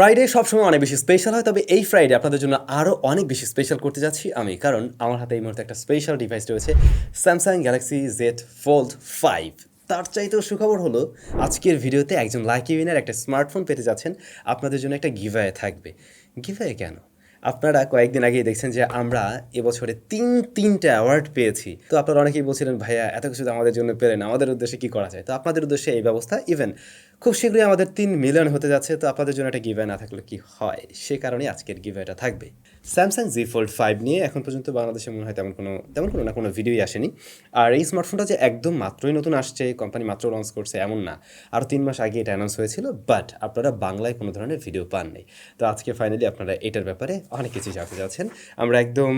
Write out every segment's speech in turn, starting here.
Friday সবসময় অনেক বেশি স্পেশাল হয়, তবে এই ফ্রাইডে আপনাদের জন্য আরও অনেক বেশি স্পেশাল করতে যাচ্ছি আমি, কারণ আমার হাতে এই মুহূর্তে একটা স্পেশাল ডিভাইস রয়েছে, স্যামসাং গ্যালাক্সি জেড ফোল্ড 5। তার চাইতেও সুখবর হলো আজকের ভিডিওতে একজন লাকি উইনার একটা স্মার্টফোন পেতে যাচ্ছেন। আপনাদের জন্য একটা গিভঅ্যাওয়ে থাকবে। গিভঅ্যাওয়ে কেন? আপনারা কয়েকদিন আগেই দেখছেন যে আমরা এবছরে তিনটা অ্যাওয়ার্ড পেয়েছি। তো আপনারা অনেকেই বলছিলেন, ভাইয়া এত কিছু তো আমাদের জন্য পেলেন, আমাদের উদ্দেশ্যে কী করা যায়? তো আপনাদের উদ্দেশ্যে এই ব্যবস্থা, ইভেন খুব শীঘ্রই আমাদের 3 মিলিয়ন হতে যাচ্ছে। তো আপনাদের জন্য একটা গিভঅ্যাওয়ে না থাকলে কি হয়, সে কারণে আজকের গিভঅ্যাওয়েটা থাকবে। স্যামসাং জি ফোল্ড 5 নিয়ে এখন পর্যন্ত বাংলাদেশে মনে হয় তেমন কোনো ভিডিওই আসেনি। আর এই স্মার্টফোনটা যে একদম মাত্রই নতুন আসছে, কোম্পানি মাত্র লঞ্চ করছে এমন না, আরও 3 মাস আগে এটা অ্যানাউন্স হয়েছিল, বাট আপনারা বাংলায় কোনো ধরনের ভিডিও পাননি। তো আজকে ফাইনালি আপনারা এটার ব্যাপারে অনেক কিছু জানতে যাচ্ছেন। আমরা একদম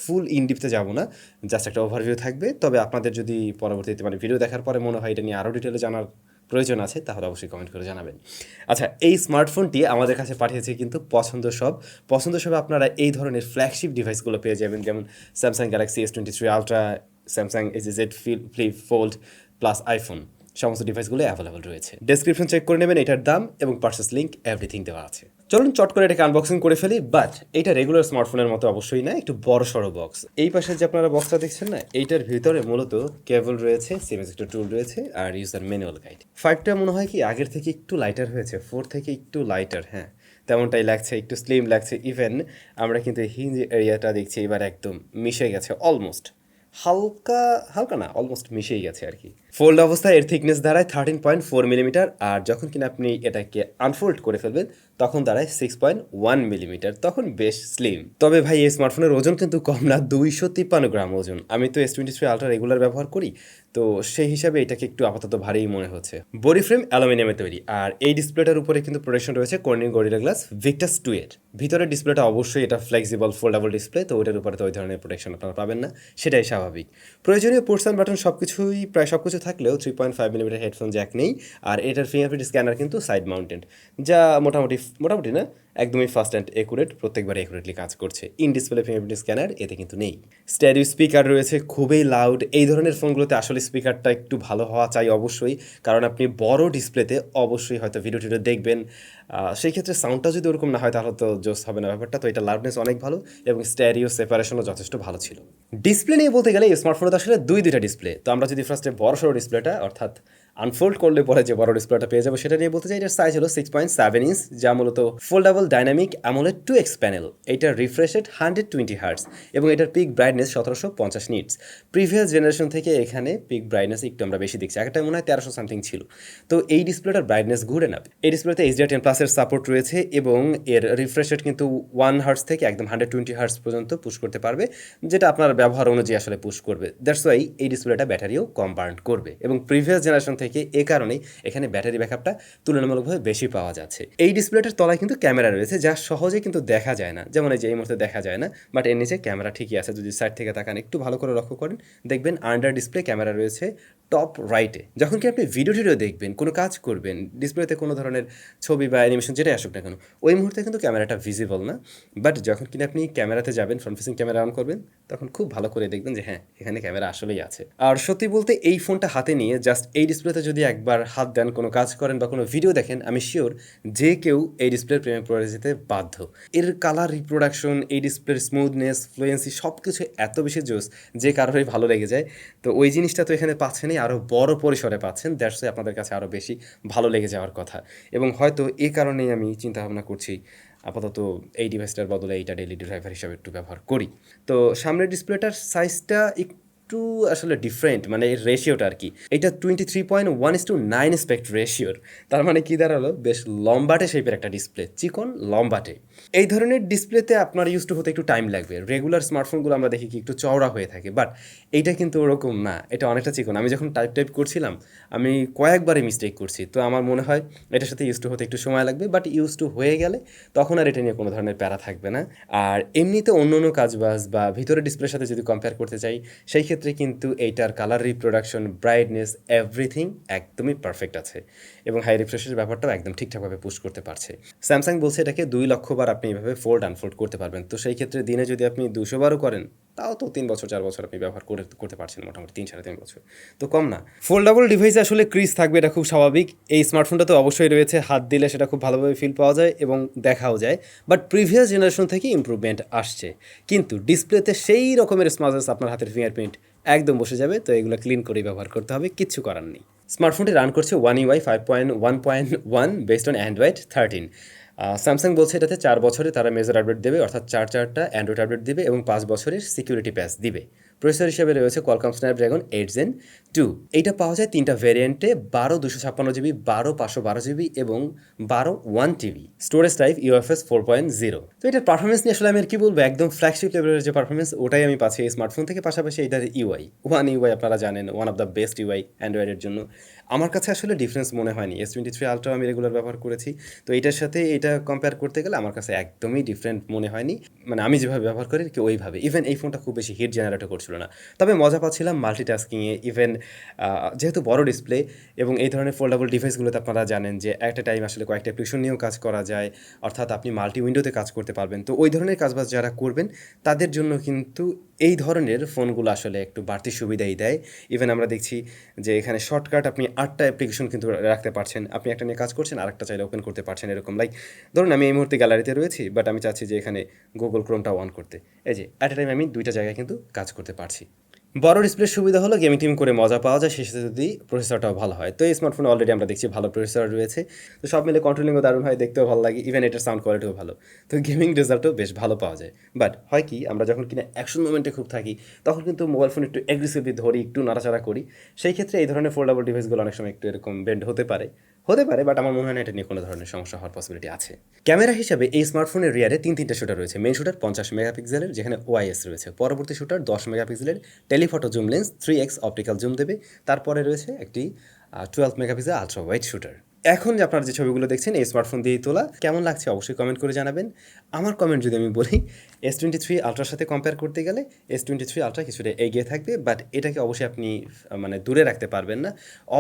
ফুল ইনডিপতে যাব না, জাস্ট একটা ওভারভিউ থাকবে। তবে আপনাদের যদি পরবর্তীতে ভিডিও দেখার পরে মনে হয় এটা নিয়ে আরও ডিটেলে জানার প্রয়োজন আছে, তাহলে অবশ্যই কমেন্ট করে জানাবেন। আচ্ছা, এই স্মার্টফোনটি আমাদের কাছে পাঠিয়েছে কিন্তু পছন্দ সব আপনারা এই ধরনের ফ্ল্যাগশিপ ডিভাইসগুলো পেয়ে যাবেন, যেমন Samsung Galaxy S23 ultra, Samsung Z flip fold plus iPhone, সমস্ত ডিভাইসগুলো অ্যাভেলেবল রয়েছে। ডেসক্রিপশন চেক করে নেবেন, এটার দাম এবং পারচেস লিঙ্ক এভরিথিং দেওয়া আছে। চলুন চট করে এটাকে আনবক্সিং করে ফেলি। বাট এটা রেগুলার স্মার্টফোনের মতো অবশ্যই না, একটু বড় সড়ো বক্স। এই পাশে যে আপনারা বক্সটা দেখছেন না, এইটার ভিতরে মূলত কেবল রয়েছে, সিম একটা টুল রয়েছে, আর ইউজার ম্যানুয়াল গাইড। 5টা মনে হয় কি আগের থেকে একটু লাইটার হয়েছে, 4 থেকে একটু লাইটার, হ্যাঁ তেমনটাই লাগছে, একটু স্লিম লাগছে। ইভেন আমরা কিন্তু হিঞ্জ এরিয়াটা দেখছি এবার একদম মিশে গেছে, অলমোস্ট হালকা হালকা না, অলমোস্ট মিশেই গেছে আর কি। ফোল্ড অবস্থায় এর থিকনেস দাঁড়ায় 13.4 মিলিমিটার, আর যখন কিনা আপনি এটাকে আনফোল্ড করে ফেলবেন তখন দাঁড়ায় 6.1 মিলিমিটার, তখন বেশ স্লিম। তবে ভাই এই স্মার্টফোনের ওজন কিন্তু কম না, 253 গ্রাম ওজন। আমি তো S23 আলট্রা রেগুলার ব্যবহার করি, তো সেই হিসাবে এটাকে একটু আপাতত ভারীই মনে হচ্ছে। বডি ফ্রেম অ্যালুমিনিয়ামে তৈরি, আর এই ডিসপ্লেটার উপরে কিন্তু প্রোটেকশন রয়েছে কর্নিং গরিলা গ্লাস ভিক্টাস 2 এর। ভিতরের ডিসপ্লেটা অবশ্যই এটা ফ্লেক্সিবল ফোল্ডেবল ডিসপ্লে, তো ওটার উপরে তো ওই ধরনের প্রোটেকশন আপনারা পাবেন না, সেটাই স্বাভাবিক। প্রয়োজনীয় পোর্টস অ্যান্ড বাটন প্রায় সব কিছু থাকলেও 3.5 মিলিমিটার হেডফোন জ্যাক নেই। আর এটার ফিঙ্গারপ্রিন্ট স্ক্যানার কিন্তু সাইড মাউন্টেড, যা মোটামুটি না, একদমই ফাস্ট অ্যান্ড একুরেট, প্রত্যেকবার একুরেটলি কাজ করছে। ইন ডিসপ্লে ফিঙ্গারপ্রিন্ট স্ক্যানার এতে কিন্তু নেই। স্টেরিও স্পিকার রয়েছে, খুবই লাউড। এই ধরনের ফোনগুলোতে আসলে স্পিকারটা একটু ভালো হওয়া চাই অবশ্যই, কারণ আপনি বড় ডিসপ্লেতে অবশ্যই হয়তো ভিডিও দেখবেন, সেই ক্ষেত্রে সাউন্ডটা যদি ওরকম না হয় তাহলে তো জোস হবে না ব্যাপারটা। তো এটা লাউডনেস অনেক ভালো এবং স্টেরিও সেপারেশনও যথেষ্ট ভালো ছিল। ডিসপ্লে নিয়ে বলতে গেলে এই স্মার্টফোনে আসলে দুইটা ডিসপ্লে। তো আমরা যদি ফার্স্টে বড় সড়ো ডিসপ্লেটা, অর্থাৎ আনফোল্ড করলে পরে যে বড় ডিসপ্লেটা পেয়ে যাবো, সেটা নিয়ে বলতে চাই। এটার সাইজ হলো 6.7 ইঞ্চ, যা মূলত foldable dynamic AMOLED 2x panel. এটার রিফ্রেশ রেট 120 হার্টস এবং এটার pick brightness 1750 nits. Previous generation থেকে এখানে পিক ব্রাইটনেস একটু আমরা বেশি দেখছি, একটা মনে হয় 1300 সামথিং ছিল। তো এই ডিসপ্লেটার ব্রাইটনেস গুড এনাফ। এই ডিসপ্লেতে HDR10+ এর সাপোর্ট রয়েছে এবং এর রিফ্রেশ রেট কিন্তু 1 হার্টস থেকে একদম 120 হার্টস পর্যন্ত পুশ করতে পারবে, যেটা আপনার ব্যবহার অনুযায়ী আসলে পুশ করবে। দ্যাটস ওয়াই এই ডিসপ্লেটা ব্যাটারিও কম বার্ন করবে এবং প্রিভিয়াস জেনারেশন থেকে এ কারণেই এখানে ব্যাটারি ব্যাকআপটা তুলনামূলকভাবে বেশি পাওয়া যাচ্ছে। এই ডিসপ্লেটার তলায় কিন্তু ক্যামেরা রয়েছে, যা সহজে কিন্তু দেখা যায় না, যেমন এই মুহূর্তে দেখা যায় না, বাট এর নিচে ক্যামেরা ঠিকই আছে। যদি সাইড থেকে তাকান, একটু ভালো করে লক্ষ্য করেন, দেখবেন আন্ডার ডিসপ্লে ক্যামেরা রয়েছে টপ রাইটে। যখন কি আপনি ভিডিও দেখবেন, কোনো কাজ করবেন, ডিসপ্লেতে কোনো ধরনের ছবি বা অ্যানিমেশন যেটাই আসুক না কেন, ওই মুহূর্তে কিন্তু ক্যামেরাটা ভিজিবল না। বাট যখন কিনা আপনি ক্যামেরাতে যাবেন, ফ্রন্ট ফেসিং ক্যামেরা অন করবেন, তখন খুব ভালো করে দেখবেন যে হ্যাঁ, এখানে ক্যামেরা আসলেই আছে। আর সত্যি বলতে এই ফোনটা হাতে নিয়ে জাস্ট এই ডিসপ্লেতে যদি একবার হাত দেন, কোনো কাজ করেন বা কোনো ভিডিও দেখেন, আমি শিওর যে কেউ এই ডিসপ্লের প্রেমে পড়ে যেতে বাধ্য। এর কালার রিপ্রোডাকশন, এই ডিসপ্লের স্মুথনেস, ফ্লুয়েন্সি, সব কিছু এত বেশি জোস যে কারোরই ভালো লেগে যায়। তো ওই জিনিসটা তো এখানে পাচ্ছেনই, আরও বড় পরিসরে পাচ্ছেন। দ্যাটস ওয়াই আপনাদের কাছে আরও বেশি ভালো লেগে যাওয়ার কথা। এবং হয়তো এই কারণেই আমি চিন্তা ভাবনা করছি আপাতত এই ডিভাইসটার বদলে এইটা ডেইলি ড্রাইভার হিসাবে একটু ব্যবহার করি। তো সামনের ডিসপ্লেটার সাইজটা একটু আসলে ডিফারেন্ট, মানে এর রেশিওটা আর কি। এটা 23.1:9 স্পেক্ট রেশিওর। তার মানে কি দাঁড়ালো, বেশ লম্বাটে শেপের একটা ডিসপ্লে, চিকন লম্বাটে। এই ধরনের ডিসপ্লেতে আপনার ইউজ টু হতে একটু টাইম লাগবে। রেগুলার স্মার্টফোনগুলো আমরা দেখি কি একটু চওড়া হয়ে থাকে, বাট এইটা কিন্তু ওরকম না, এটা অনেকটা চিকন। আমি যখন টাইপ করছিলাম, আমি কয়েকবারই মিস্টেক করছি। তো আমার মনে হয় এটার সাথে ইউজ টু হতে একটু সময় লাগবে, বাট ইউজ টু হয়ে গেলে তখন আর এটা নিয়ে কোনো ধরনের প্যারা থাকবে না। আর এমনিতে অন্য কাজবাজ বা ভিতরে ডিসপ্লের সাথে যদি কম্পেয়ার করতে চাই, সেই ক্ষেত্রে কিন্তু এইটার কালার রিপ্রোডাকশন, ব্রাইটনেস, এভরিথিং একদমই পারফেক্ট আছে এবং হাই রিফ্রেশের ব্যাপারটাও একদম ঠিকঠাকভাবে পুশ করতে পারছে। স্যামসাং বলছে এটাকে 2 লক্ষ বার আপনি এইভাবে ফোল্ড আনফোল্ড করতে পারবেন। তো সেই ক্ষেত্রে দিনে যদি আপনি 200 বারও করেন, তাও তো 3 বছর 4 বছর আপনি ব্যবহার করতে পারছেন মোটামুটি 3-3.5 বছর, তো কম না। ফোল্ডেবল ডিভাইসে আসলে ক্রিজ থাকবে, এটা খুব স্বাভাবিক। এই স্মার্টফোনটা তো অবশ্যই রয়েছে, হাত দিলে সেটা খুব ভালোভাবে ফিল পাওয়া যায় এবং দেখাও যায়। বাট প্রিভিয়াস জেনারেশন থেকে ইমপ্রুভমেন্ট আসছে, কিন্তু ডিসপ্লেতে সেই রকমের স্মার্টনেস আপনার হাতের ফিঙ্গারপ্রিন্ট একদম বসে যাবে। তো এগুলো ক্লিন করেই ব্যবহার করতে হবে, কিচ্ছু করার নেই। স্মার্টফোনটি রান করছে One UI 5.1.1 based on Android 13। Samsung বলছে এটাতে 4 বছরে তারা মেজর আপডেট দেবে, অর্থাৎ 4টা অ্যান্ড্রয়েড আপডেট দিবে এবং 5 বছরের সিকিউরিটি প্যাচ দিবে। প্রসেসর হিসেবে রয়েছে কোয়ালকম স্ন্যাপড্রাগন 8 Gen 2। এইটা পাওয়া যায় 3টা ভ্যারিয়েন্টে, 12 256 GB, 12 512 GB এবং 12 1 TB। Storage type UFS 4.0। তো এটার পারফরমেন্স নিয়ে আসলে আমি আর কি বলবো, একদম ফ্ল্যাগশিপ লেভেলের যে পারফরমেন্স ওটাই আমি পাচ্ছি এই স্মার্টফোন থেকে। পাশাপাশি এটার ওয়ান ইউআই আপনারা জানেন, one of the best UI অ্যান্ড্রয়েডের জন্য। আমার কাছে আসলে ডিফারেন্স মনে হয়নি। S23 আলট্রা আমি রেগুলার ব্যবহার করেছি, তো এটার সাথে এটা কম্পেয়ার করতে গেলে আমার কাছে একদমই ডিফারেন্ট মনে হয়নি। মানে আমি যেভাবে ব্যবহার করি কি ওইভাবে। ইভেন এই ফোনটা খুব বেশি হিট জেনারেটও করছিল না, তবে মজা পাচ্ছিলাম মাল্টিটাস্কিংয়ে। ইভেন যেহেতু বড় ডিসপ্লে এবং এই ধরনের ফোল্ডেবল ডিভাইসগুলোতে আপনারা জানেন যে একটা টাইম আসলে কয়েকটা অ্যাপ্লিকেশন নিয়েও কাজ করা যায়, অর্থাৎ আপনি মাল্টি উইন্ডোতে কাজ করতে পারবেন। তো ওই ধরনের কাজবাজ যারা করবেন তাদের জন্য কিন্তু এই ধরনের ফোনগুলো আসলে একটু বাড়তি সুবিধাই দেয়। ইভেন আমরা দেখছি যে এখানে শর্টকাট আপনি 8টা অ্যাপ্লিকেশন কিন্তু রাখতে পারছেন। আপনি একটা নিয়ে কাজ করছেন, আরেকটা চাইলে ওপেন করতে পারছেন এরকম। লাইক ধরুন আমি এই মুহূর্তে গ্যালারিতে রয়েছি, বাট আমি চাচ্ছি যে এখানে গুগল ক্রোমটা অন করতে। এই যে অ্যাট এ টাইম আমি 2টা জায়গায় কিন্তু কাজ করতে পারছি। বড় ডিসপ্লের সুবিধা হলো গেমিং টিম করে মজা পাওয়া যায়, সেই সাথে যদি প্রসেসরটাও ভালো হয়। তো এই স্মার্টফোনে অলরেডি আমরা দেখছি ভালো প্রসেসর রয়েছে, তো সব মিলে কন্ট্রোলিংও দারুণ হয়, দেখতেও ভালো লাগে। ইভেন এটার সাউন্ড কোয়ালিটিও ভালো, তো গেমিং রেজাল্টও বেশ ভালো পাওয়া যায়। বাট হয় কি, আমরা যখন কিনা অ্যাকশন মোমেন্টে খুব থাকি তখন কিন্তু মোবাইল ফোন একটু অ্যাগ্রেসিভলি ধরি, একটু নাড়াচাড়া করি। সেই ক্ষেত্রে এই ধরনের ফোল্ডেবল ডিভাইসগুলো অনেক সময় একটু এরকম বেন্ড হতে পারে, বাট আমার মনে হয় না এটা নিয়ে কোনো ধরনের সমস্যা হওয়ার পসিবিলিটি আছে। ক্যামেরা হিসাবে এই স্মার্টফোনের রিয়ারে 3টা শুটার রয়েছে। মেইন শুটার 50 মেগাপিক্সেলের, যেখানে ওআইএস রয়েছে। পরবর্তী শুটার 10 মেগাপিক্সেলের telephoto zoom lens, 3x optical zoom দেবে। তারপরে রয়েছে একটি 12 মেগাপিক্সেল আলট্রা ওয়াইড শুটার। এখন যে আপনারা যে ছবিগুলো দেখছেন এই স্মার্টফোন দিয়েই তোলা, কেমন লাগছে অবশ্যই কমেন্ট করে জানাবেন। আমার কমেন্ট যদি আমি বলি, S23 আলট্রার সাথে কম্পেয়ার করতে গেলে S23 আলট্রা কিছুটা এগিয়ে থাকবে, বাট এটাকে অবশ্যই আপনি মানে দূরে রাখতে পারবেন না।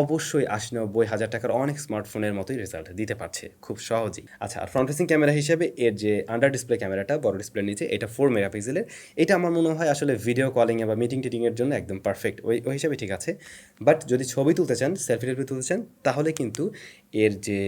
অবশ্যই 80-90 হাজার টাকার অনেক স্মার্টফোনের মতোই রেজাল্ট দিতে পারছে খুব সহজেই। আচ্ছা, আর ফ্রন্ট ফেসিং ক্যামেরা হিসেবে এর যে আন্ডার ডিসপ্লে ক্যামেরাটা বড় ডিসপ্লের নিচে, এটা 4 মেগাপিক্সেলের। এটা আমার মনে হয় আসলে ভিডিও কলিংয়ে বা মিটিং টিটিংয়ের জন্য একদম পারফেক্ট, ওই হিসাবে ঠিক আছে। বাট যদি ছবি তুলতে চান, সেলফি তুলতে চান, তাহলে কিন্তু এর যে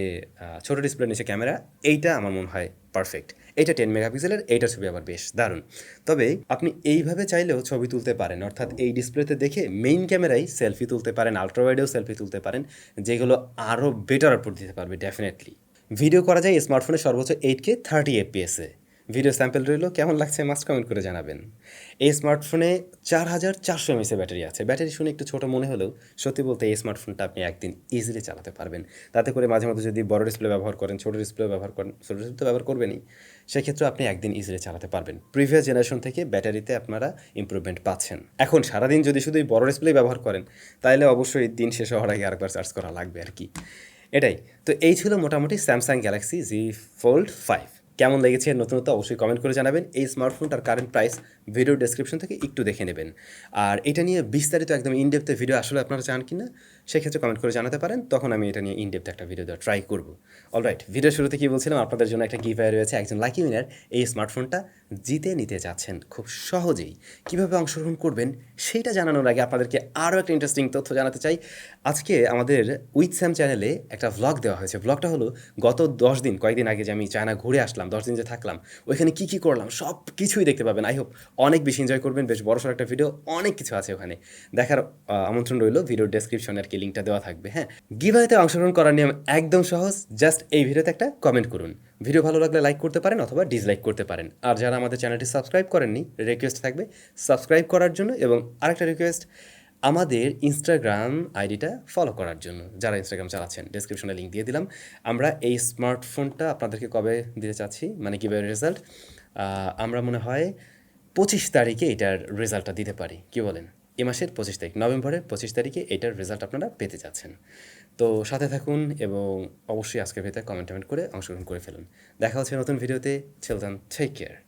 ছোটো ডিসপ্লের নিচে ক্যামেরা, এইটা আমার মনে হয় পারফেক্ট। এটা 10 মেগাপিক্সেলের, এইটার ছবি আবার বেশ দারুণ। তবে আপনি এইভাবে চাইলেও ছবি তুলতে পারেন, অর্থাৎ এই ডিসপ্লেতে দেখে মেইন ক্যামেরায় সেলফি তুলতে পারেন, আলট্রা ওয়াইডেও সেলফি তুলতে পারেন, যেগুলো আরও বেটার আউটপুট দিতে পারবে ডেফিনেটলি। ভিডিও করা যায় এই স্মার্টফোনে সর্বোচ্চ 8K 30 FPS-এ। ভিডিও স্যাম্পল রইল, কেমন লাগছে মাস্ট কমেন্ট করে জানাবেন। এই স্মার্টফোনে 4400 mAh ব্যাটারি আছে। ব্যাটারি শুনে একটু ছোটো মনে হলেও সত্যি বলতে এই স্মার্টফোনটা আপনি একদিন ইজিলি চালাতে পারবেন। তাতে করে মাঝে মধ্যে যদি বড় ডিসপ্লে ব্যবহার করেন, ছোটো ডিসপ্লে ব্যবহার করেন, ছোটো ডিসপ্লে ব্যবহার করবেনই, সেক্ষেত্রে আপনি একদিন ইজিলি চালাতে পারবেন। প্রিভিয়াস জেনারেশন থেকে ব্যাটারিতে আপনারা ইমপ্রুভমেন্ট পাচ্ছেন। এখন সারাদিন যদি শুধু এই বড় ডিসপ্লে ব্যবহার করেন, তাহলে অবশ্যই দিন শেষ হওয়ার আগে আরেকবার চার্জ করা লাগবে আর কি, এটাই। তো এই ছিল মোটামুটি স্যামসাং গ্যালাক্সি Z Fold 5। কেমন লেগেছে নতুনত্ব অবশ্যই কমেন্ট করে জানাবেন। এই স্মার্টফোনটার কারেন্ট প্রাইস ভিডিও ডেসক্রিপশন থেকে একটু দেখে নেবেন। আর এটা নিয়ে বিস্তারিত একদম ইনডেপথে ভিডিও আসলে আপনারা চান কি না, সেক্ষেত্রে কমেন্ট করে জানাতে পারেন, তখন আমি এটা নিয়ে ইনডেপথ একটা ভিডিও দেওয়ার ট্রাই করব। অলরাইট, ভিডিও শুরুতে কি বলছিলাম, আপনাদের জন্য একটা গিভঅ্যাওয়ে রয়েছে। একজন লাকি উইনার এই স্মার্টফোনটা জিতে নিতে যাচ্ছেন খুব সহজেই। কীভাবে অংশগ্রহণ করবেন সেটা জানানোর আগে আপনাদেরকে আরও একটা ইন্টারেস্টিং তথ্য জানাতে চাই। আজকে আমাদের উইথ স্যাম চ্যানেলে একটা ভ্লগ দেওয়া হয়েছে। ভ্লগটা হলো গত 10 দিন, কয়েকদিন আগে যে আমি চায়না ঘুরে আসলাম, 10 দিন যে থাকলাম, ওইখানে কী কী করলাম সব কিছুই দেখতে পাবেন। আই হোপ অনেক বেশি এনজয় করবেন। বেশ বড়সড় একটা ভিডিও, অনেক কিছু আছে ওখানে দেখার। আমন্ত্রণ রইল, ভিডিওর ডেসক্রিপশনে আর কি লিঙ্কটা দেওয়া থাকবে। হ্যাঁ, গিভঅ্যাওয়েতে অংশগ্রহণ করার নিয়ম একদম সহজ। জাস্ট এই ভিডিওতে একটা কমেন্ট করুন। ভিডিও ভালো লাগলে লাইক করতে পারেন অথবা ডিসলাইক করতে পারেন। আর যারা আমাদের চ্যানেলটি সাবস্ক্রাইব করেননি, রিকোয়েস্ট থাকবে সাবস্ক্রাইব করার জন্য, এবং আরেকটা রিকোয়েস্ট, আমাদের ইনস্টাগ্রাম আইডিটা ফলো করার জন্য। যারা ইনস্টাগ্রাম চালাচ্ছেন, ডেসক্রিপশনে লিঙ্ক দিয়ে দিলাম। আমরা এই স্মার্টফোনটা আপনাদেরকে কবে দিতে চাচ্ছি, মানে কীভাবে রেজাল্ট, আমরা মনে হয় 25 তারিখে এটার রেজাল্টটা দিতে পারি, কি বলেন? এ মাসের 25 তারিখ, নভেম্বরের 25 তারিখে এটার রেজাল্ট আপনারা পেতে যাচ্ছেন। তো সাথে থাকুন এবং অবশ্যই আজকের ভিতরে কমেন্ট করে অংশগ্রহণ করে ফেলুন। দেখা হচ্ছে নতুন ভিডিওতে। Till then, take care.